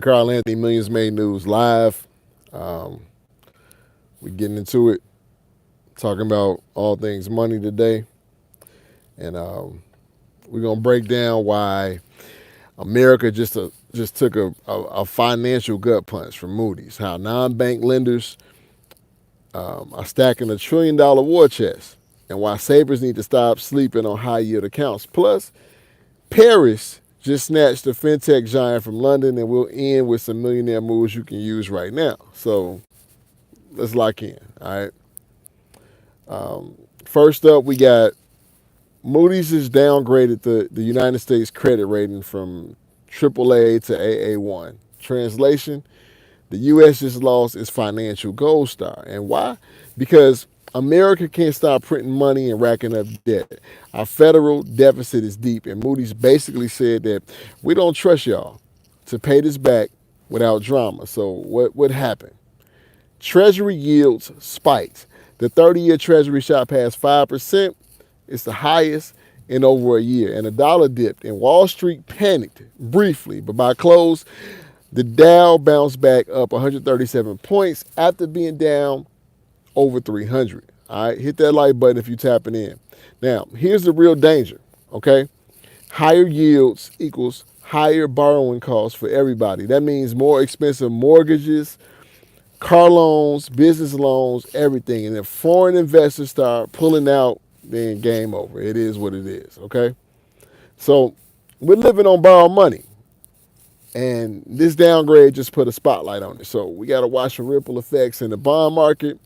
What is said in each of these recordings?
Carl Anthony, Millions Made News live. Um, we're getting into it, talking about all things money today. And we're going to break down why America just took a financial gut punch from Moody's, how non-bank lenders are stacking $1 trillion war chest, and why savers need to stop sleeping on high-yield accounts. Plus, Paris just snatched a fintech giant from London, and we'll end with some millionaire moves you can use right now. So let's lock in. All right. First up, we got Moody's has downgraded the United States credit rating from AAA to AA1. Translation: the U.S. just lost its financial gold star. And why? Because America can't stop printing money and racking up debt. Our federal deficit is deep, and Moody's basically said that we don't trust y'all to pay this back without drama. So what happened? Treasury yields spiked. The 30-year Treasury shot past 5%. It's the highest in over a year. And the dollar dipped, and Wall Street panicked briefly. But by close, the Dow bounced back up 137 points after being down over 300. All right, hit that like button if you're tapping in. Now, here's the real danger, okay? Higher yields equals higher borrowing costs for everybody. That means more expensive mortgages, car loans, business loans, everything. And if foreign investors start pulling out, then game over. It is what it is, okay? So we're living on borrowed money. And this downgrade just put a spotlight on it. So we got to watch for ripple effects in the bond market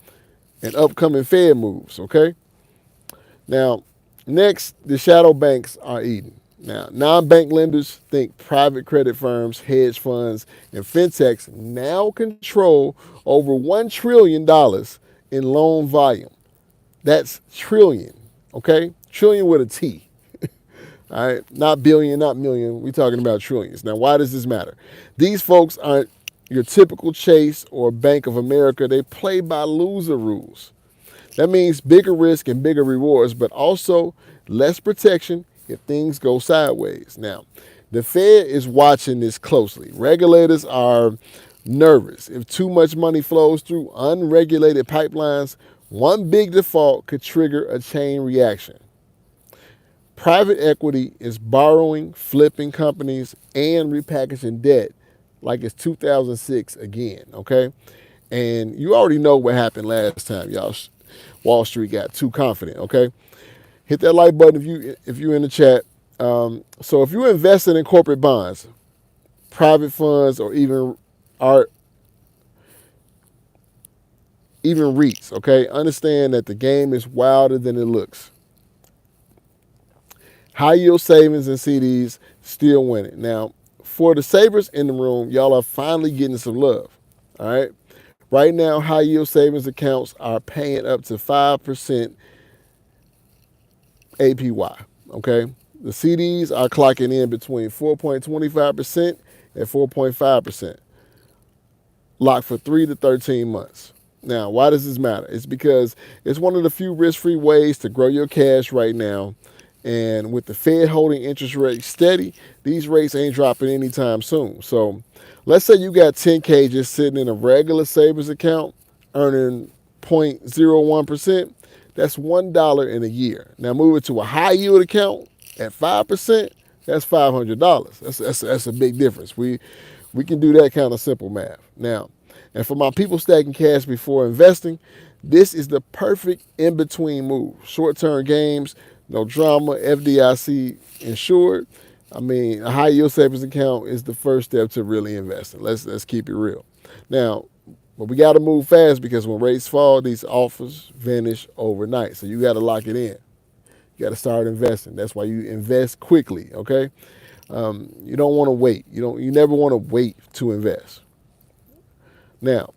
and upcoming Fed moves, okay? Now, next, the shadow banks are eating. Now, non-bank lenders think private credit firms, hedge funds, and fintechs now control over $1 trillion in loan volume. That's trillion, okay? Trillion with a T. All right, not billion, not million. We're talking about trillions. Now, why does this matter? These folks aren't your typical Chase or Bank of America. They play by loser rules. That means bigger risk and bigger rewards, but also less protection if things go sideways. Now, the Fed is watching this closely. Regulators are nervous. If too much money flows through unregulated pipelines, one big default could trigger a chain reaction. Private equity is borrowing, flipping companies, and repackaging debt like it's 2006 again, okay? And you already know what happened last time, y'all. Wall Street got too confident, okay? Hit that like button if you're in the chat. So if you're investing in corporate bonds, private funds, or even REITs, okay, understand that the game is wilder than it looks. High yield savings and CDs still winning. Now, for the savers in the room, y'all are finally getting some love. All right. Right now, high yield savings accounts are paying up to 5% APY. Okay. The CDs are clocking in between 4.25% and 4.5%, locked for 3 to 13 months. Now, why does this matter? It's because it's one of the few risk-free ways to grow your cash right now. And with the Fed holding interest rates steady, these rates ain't dropping anytime soon. So let's say you got 10K just sitting in a regular savings account earning 0.01%. That's $1 in a year. Now move it to a high yield account at 5%. That's $500. That's a big difference. We can do that kind of simple math. Now, and for my people stacking cash before investing, this is the perfect in-between move. Short-term games, no drama, FDIC insured. I mean, a high yield savings account is the first step to really investing. Let's keep it real. Now, but we got to move fast because when rates fall, these offers vanish overnight. So you got to lock it in. You got to start investing. That's why you invest quickly. Okay, you don't want to wait. You never want to wait to invest. Now,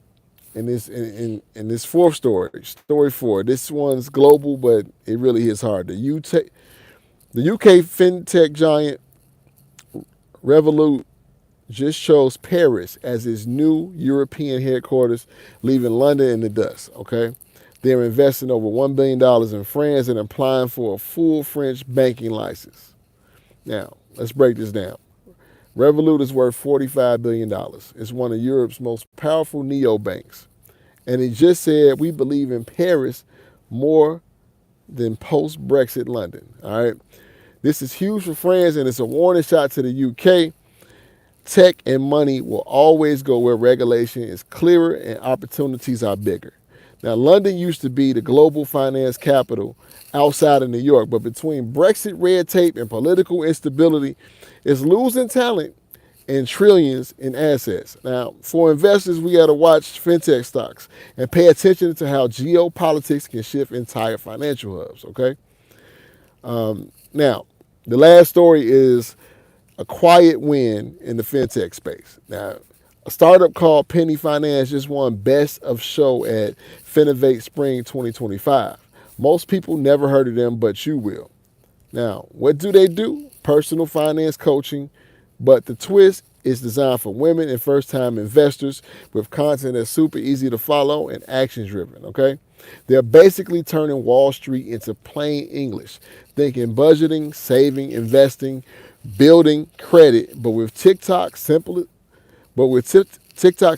in this fourth story 4, this one's global, but it really hits hard. The UK fintech giant Revolut just chose Paris as its new European headquarters, leaving London in the dust, okay? They're investing over $1 billion in France and applying for a full French banking license. Now, let's break this down. Revolut is worth $45 billion. It's one of Europe's most powerful neobanks. And he just said we believe in Paris more than post-Brexit London. All right. This is huge for France, and it's a warning shot to the UK. Tech and money will always go where regulation is clearer and opportunities are bigger. Now, London used to be the global finance capital outside of New York, but between Brexit red tape and political instability, it's losing talent and trillions in assets. Now, for investors, we got to watch fintech stocks and pay attention to how geopolitics can shift entire financial hubs, okay? Now, the last story is a quiet win in the fintech space. Now, a startup called Penny Finance just won Best of Show at Finovate Spring 2025. Most people never heard of them, but you will. Now, what do they do? Personal finance coaching, but the twist is designed for women and first-time investors with content that's super easy to follow and action-driven, okay? They're basically turning Wall Street into plain English, thinking budgeting, saving, investing, building credit, TikTok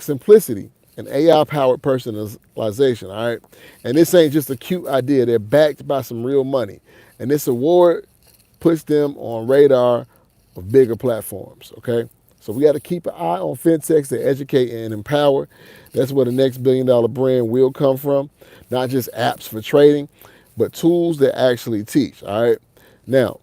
simplicity and AI-powered personalization, all right? And this ain't just a cute idea. They're backed by some real money. And this award puts them on radar of bigger platforms, okay? So we got to keep an eye on fintechs that educate and empower. That's where the next billion-dollar brand will come from. Not just apps for trading, but tools that actually teach, all right? Now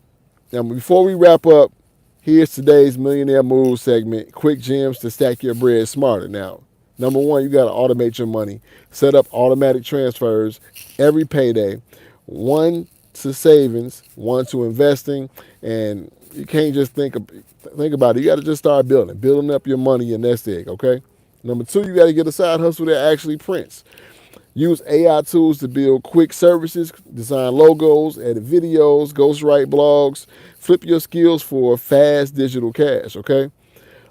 before we wrap up, here's today's Millionaire Moves segment, quick gems to stack your bread smarter. Now, number one, you got to automate your money. Set up automatic transfers every payday. One to savings, one to investing, and you can't just think about it. You got to just start building up your money, your nest egg, okay? Number two, you got to get a side hustle that actually prints. Use AI tools to build quick services, design logos, edit videos, ghostwrite blogs, flip your skills for fast digital cash, okay?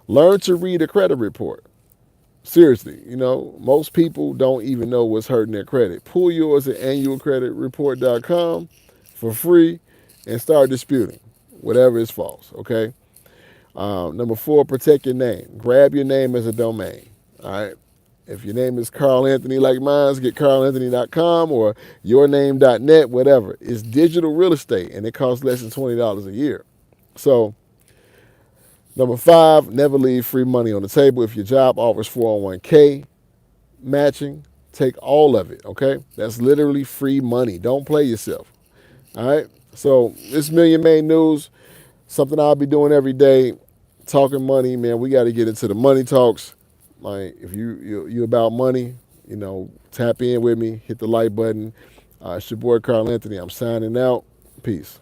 Learn to read a credit report. Seriously, most people don't even know what's hurting their credit. Pull yours at annualcreditreport.com for free and start disputing whatever is false, okay? Number four, protect your name. Grab your name as a domain, all right? If your name is Carl Anthony like mine, get carlanthony.com or yourname.net, whatever. It's digital real estate, and it costs less than $20 a year. So, number five, never leave free money on the table. If your job offers 401k matching, take all of it, okay? That's literally free money. Don't play yourself, all right? So, this Million Main News, something I'll be doing every day, talking money, man. We got to get into the money talks. Like, if you about money, tap in with me, hit the like button. It's your boy Carl Anthony. I'm signing out. Peace.